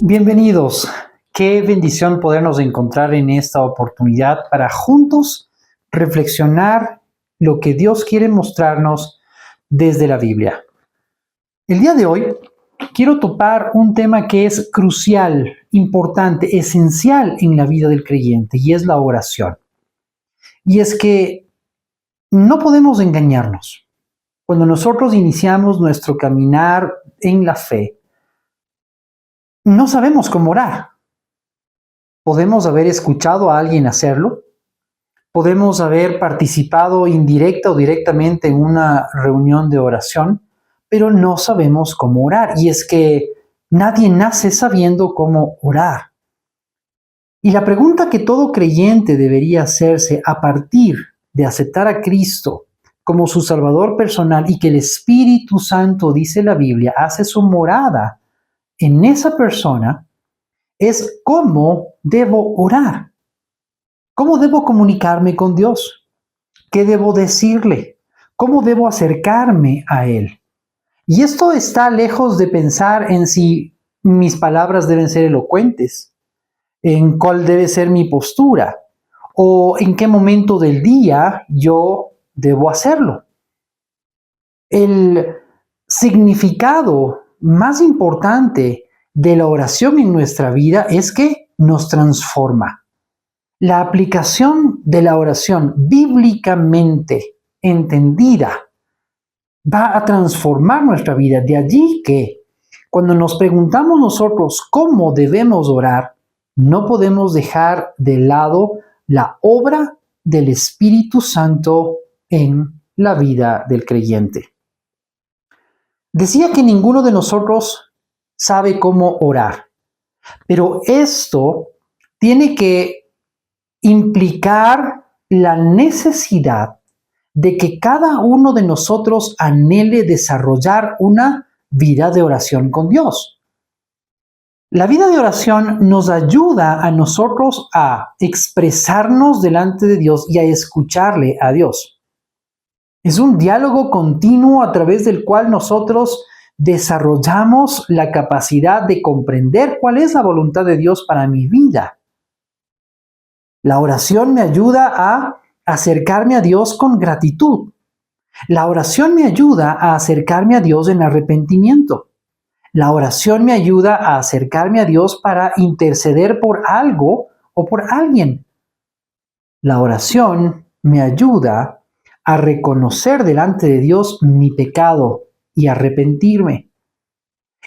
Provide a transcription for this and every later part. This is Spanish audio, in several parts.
Bienvenidos. Qué bendición podernos encontrar en esta oportunidad para juntos reflexionar lo que Dios quiere mostrarnos desde la Biblia. El día de hoy quiero topar un tema que es crucial, importante, esencial en la vida del creyente, y es la oración. Y es que no podemos engañarnos. Cuando nosotros iniciamos nuestro caminar en la fe, no sabemos cómo orar. Podemos haber escuchado a alguien hacerlo, podemos haber participado indirecta o directamente en una reunión de oración, pero no sabemos cómo orar. Y es que nadie nace sabiendo cómo orar. Y la pregunta que todo creyente debería hacerse a partir de aceptar a Cristo como su Salvador personal y que el Espíritu Santo, dice la Biblia, hace su morada en esa persona, es cómo debo orar, cómo debo comunicarme con Dios, qué debo decirle, cómo debo acercarme a Él. Y esto está lejos de pensar en si mis palabras deben ser elocuentes, en cuál debe ser mi postura o en qué momento del día yo debo hacerlo. El significado más importante de la oración en nuestra vida es que nos transforma. La aplicación de la oración bíblicamente entendida va a transformar nuestra vida. De allí que cuando nos preguntamos nosotros cómo debemos orar, no podemos dejar de lado la obra del Espíritu Santo en la vida del creyente. Decía que ninguno de nosotros sabe cómo orar, pero esto tiene que implicar la necesidad de que cada uno de nosotros anhele desarrollar una vida de oración con Dios. La vida de oración nos ayuda a nosotros a expresarnos delante de Dios y a escucharle a Dios. Es un diálogo continuo a través del cual nosotros desarrollamos la capacidad de comprender cuál es la voluntad de Dios para mi vida. La oración me ayuda a acercarme a Dios con gratitud. La oración me ayuda a acercarme a Dios en arrepentimiento. La oración me ayuda a acercarme a Dios para interceder por algo o por alguien. La oración me ayuda a reconocer delante de Dios mi pecado y arrepentirme.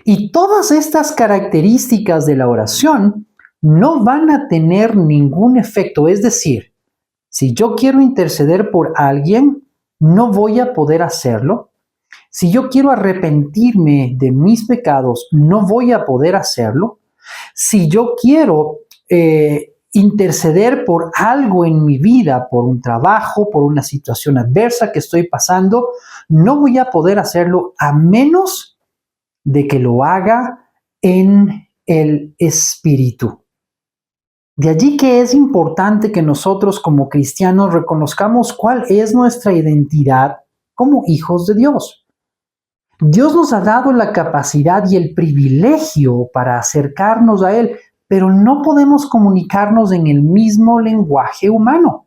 Y todas estas características de la oración no van a tener ningún efecto. Es decir, si yo quiero interceder por alguien, no voy a poder hacerlo. Si yo quiero arrepentirme de mis pecados, no voy a poder hacerlo. Si yo quiero interceder por algo en mi vida, por un trabajo, por una situación adversa que estoy pasando, no voy a poder hacerlo a menos de que lo haga en el Espíritu. De allí que es importante que nosotros como cristianos reconozcamos cuál es nuestra identidad como hijos de Dios. Dios nos ha dado la capacidad y el privilegio para acercarnos a Él, pero no podemos comunicarnos en el mismo lenguaje humano.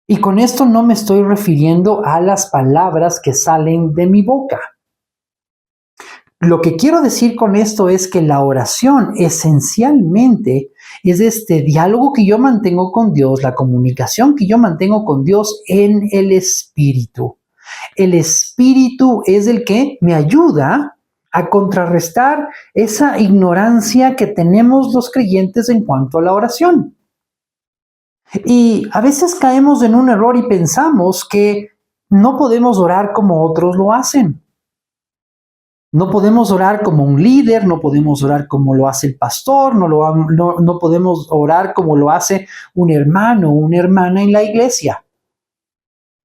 Y con esto no me estoy refiriendo a las palabras que salen de mi boca. Lo que quiero decir con esto es que la oración esencialmente es este diálogo que yo mantengo con Dios, la comunicación que yo mantengo con Dios en el Espíritu. El Espíritu es el que me ayuda a contrarrestar esa ignorancia que tenemos los creyentes en cuanto a la oración. Y a veces caemos en un error y pensamos que no podemos orar como otros lo hacen. No podemos orar como un líder, no podemos orar como lo hace el pastor, no podemos orar como lo hace un hermano o una hermana en la iglesia.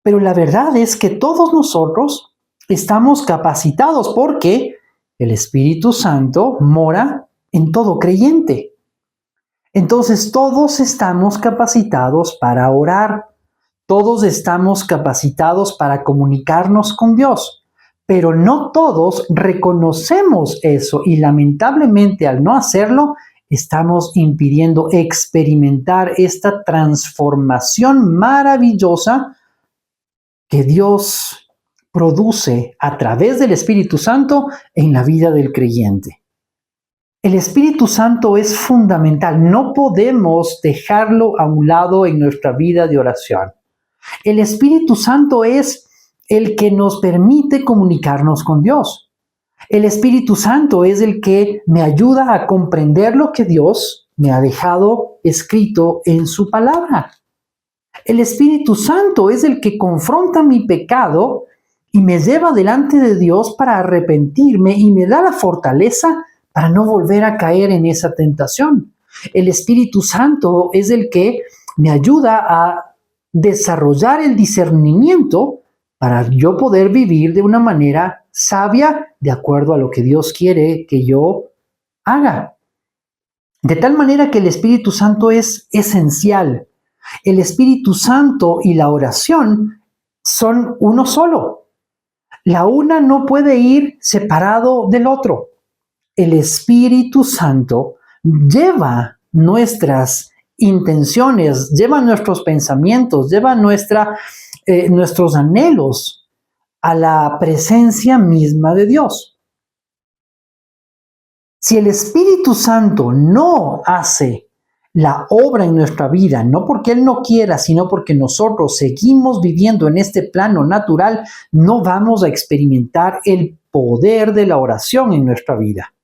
Pero la verdad es que todos nosotros estamos capacitados porque el Espíritu Santo mora en todo creyente. Entonces todos estamos capacitados para orar, todos estamos capacitados para comunicarnos con Dios. Pero no todos reconocemos eso y lamentablemente al no hacerlo, estamos impidiendo experimentar esta transformación maravillosa que Dios produce a través del Espíritu Santo en la vida del creyente. El Espíritu Santo es fundamental, no podemos dejarlo a un lado en nuestra vida de oración. El Espíritu Santo es el que nos permite comunicarnos con Dios. El Espíritu Santo es el que me ayuda a comprender lo que Dios me ha dejado escrito en su palabra. El Espíritu Santo es el que confronta mi pecado y me lleva delante de Dios para arrepentirme y me da la fortaleza para no volver a caer en esa tentación. El Espíritu Santo es el que me ayuda a desarrollar el discernimiento para yo poder vivir de una manera sabia de acuerdo a lo que Dios quiere que yo haga. De tal manera que el Espíritu Santo es esencial. El Espíritu Santo y la oración son uno solo. La una no puede ir separado del otro. El Espíritu Santo lleva nuestras intenciones, lleva nuestros pensamientos, lleva nuestros anhelos a la presencia misma de Dios. Si el Espíritu Santo no hace la obra en nuestra vida, no porque Él no quiera, sino porque nosotros seguimos viviendo en este plano natural, no vamos a experimentar el poder de la oración en nuestra vida.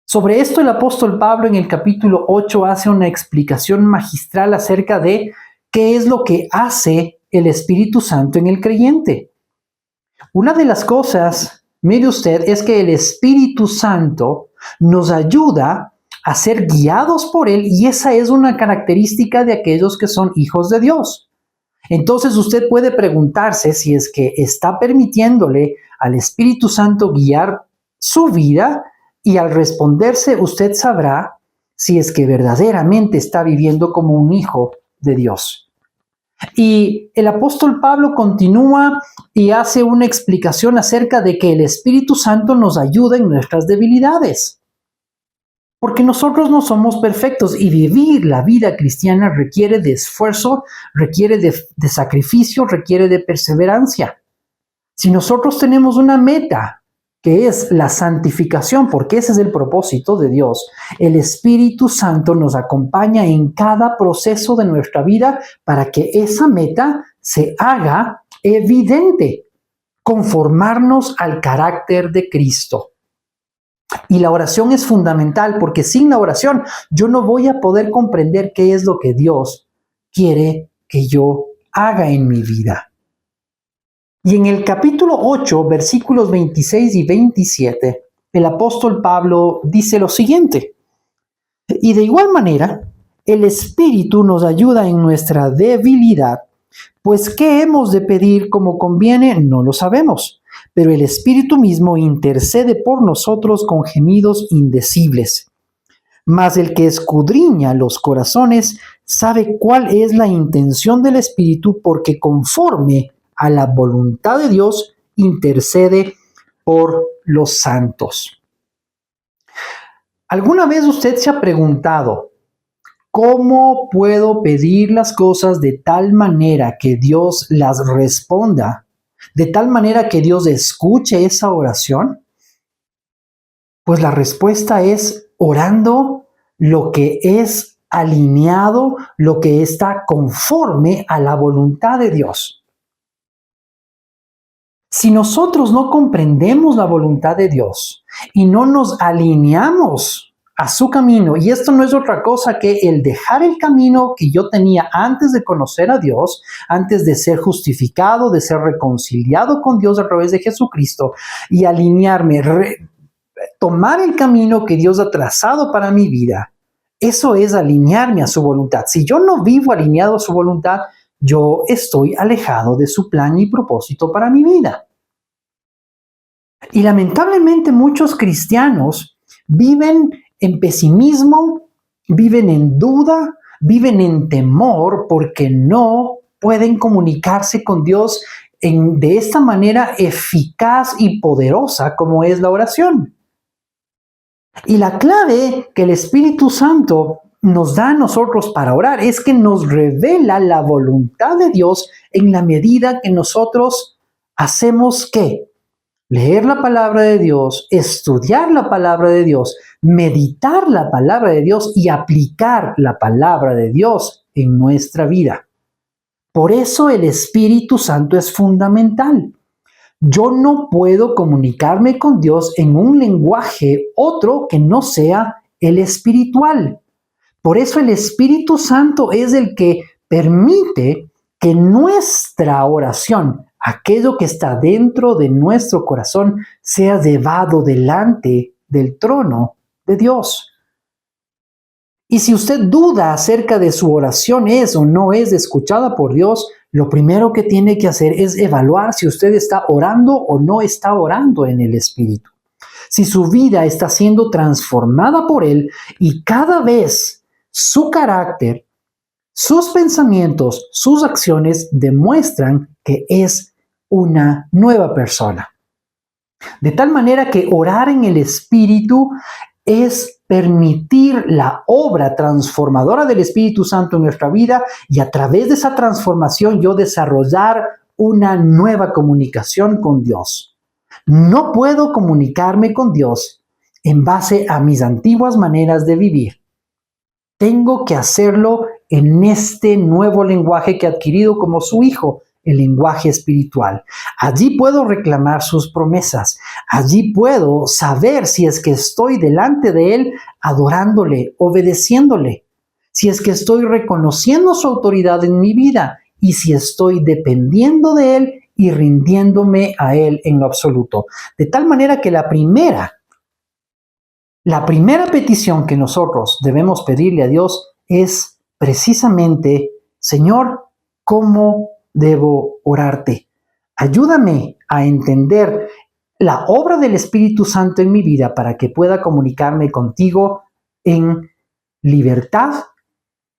Sobre esto el apóstol Pablo en el capítulo 8 hace una explicación magistral acerca de qué es lo que hace el Espíritu Santo en el creyente. Una de las cosas, mire usted, es que el Espíritu Santo nos ayuda a ser guiados por Él y esa es una característica de aquellos que son hijos de Dios. Entonces usted puede preguntarse si es que está permitiéndole al Espíritu Santo guiar su vida y al responderse usted sabrá si es que verdaderamente está viviendo como un hijo de Dios. Y el apóstol Pablo continúa y hace una explicación acerca de que el Espíritu Santo nos ayuda en nuestras debilidades. Porque nosotros no somos perfectos y vivir la vida cristiana requiere de esfuerzo, requiere de sacrificio, requiere de perseverancia. Si nosotros tenemos una meta, que es la santificación, porque ese es el propósito de Dios, el Espíritu Santo nos acompaña en cada proceso de nuestra vida para que esa meta se haga evidente, conformarnos al carácter de Cristo. Y la oración es fundamental porque sin la oración yo no voy a poder comprender qué es lo que Dios quiere que yo haga en mi vida. Y en el capítulo 8, versículos 26 y 27, el apóstol Pablo dice lo siguiente: y de igual manera, el Espíritu nos ayuda en nuestra debilidad, pues ¿qué hemos de pedir como conviene? No lo sabemos, pero el Espíritu mismo intercede por nosotros con gemidos indecibles. Mas el que escudriña los corazones sabe cuál es la intención del Espíritu, porque conforme a la voluntad de Dios intercede por los santos. ¿Alguna vez usted se ha preguntado cómo puedo pedir las cosas de tal manera que Dios las responda, de tal manera que Dios escuche esa oración? Pues la respuesta es orando lo que es alineado, lo que está conforme a la voluntad de Dios. Si nosotros no comprendemos la voluntad de Dios y no nos alineamos a su camino, y esto no es otra cosa que el dejar el camino que yo tenía antes de conocer a Dios, antes de ser justificado, de ser reconciliado con Dios a través de Jesucristo, y alinearme, tomar el camino que Dios ha trazado para mi vida, eso es alinearme a su voluntad. Si yo no vivo alineado a su voluntad, yo estoy alejado de su plan y propósito para mi vida. Y lamentablemente muchos cristianos viven en pesimismo, viven en duda, viven en temor porque no pueden comunicarse con Dios de esta manera eficaz y poderosa como es la oración. Y la clave que el Espíritu Santo nos da a nosotros para orar es que nos revela la voluntad de Dios en la medida que nosotros hacemos ¿qué? Leer la palabra de Dios, estudiar la palabra de Dios, meditar la palabra de Dios y aplicar la palabra de Dios en nuestra vida. Por eso el Espíritu Santo es fundamental. Yo no puedo comunicarme con Dios en un lenguaje otro que no sea el espiritual. Por eso el Espíritu Santo es el que permite que nuestra oración, aquello que está dentro de nuestro corazón, sea llevado delante del trono de Dios. Y si usted duda acerca de su oración es o no es escuchada por Dios, lo primero que tiene que hacer es evaluar si usted está orando o no está orando en el Espíritu. Si su vida está siendo transformada por Él y cada vez su carácter, sus pensamientos, sus acciones demuestran que es una nueva persona. De tal manera que orar en el Espíritu es permitir la obra transformadora del Espíritu Santo en nuestra vida y a través de esa transformación yo desarrollar una nueva comunicación con Dios. No puedo comunicarme con Dios en base a mis antiguas maneras de vivir. Tengo que hacerlo en este nuevo lenguaje que he adquirido como su hijo, el lenguaje espiritual. Allí puedo reclamar sus promesas. Allí puedo saber si es que estoy delante de Él adorándole, obedeciéndole. Si es que estoy reconociendo su autoridad en mi vida y si estoy dependiendo de Él y rindiéndome a Él en lo absoluto. De tal manera que la primera petición que nosotros debemos pedirle a Dios es precisamente, Señor, ¿cómo debo orarte? Ayúdame a entender la obra del Espíritu Santo en mi vida para que pueda comunicarme contigo en libertad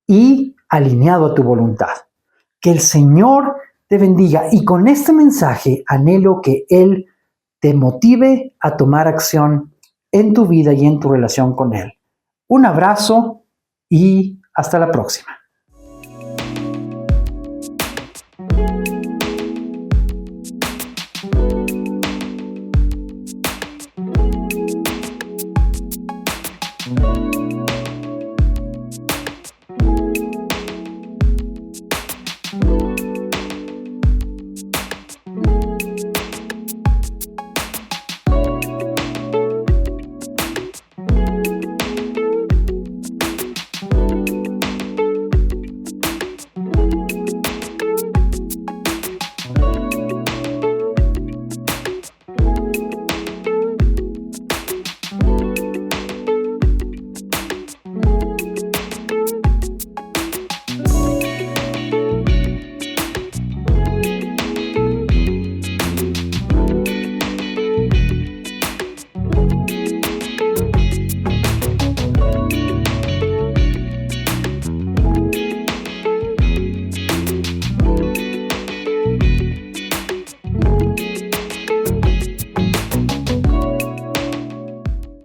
y alineado a tu voluntad. Que el Señor te bendiga y con este mensaje anhelo que Él te motive a tomar acción en tu vida y en tu relación con Él. Un abrazo y hasta la próxima.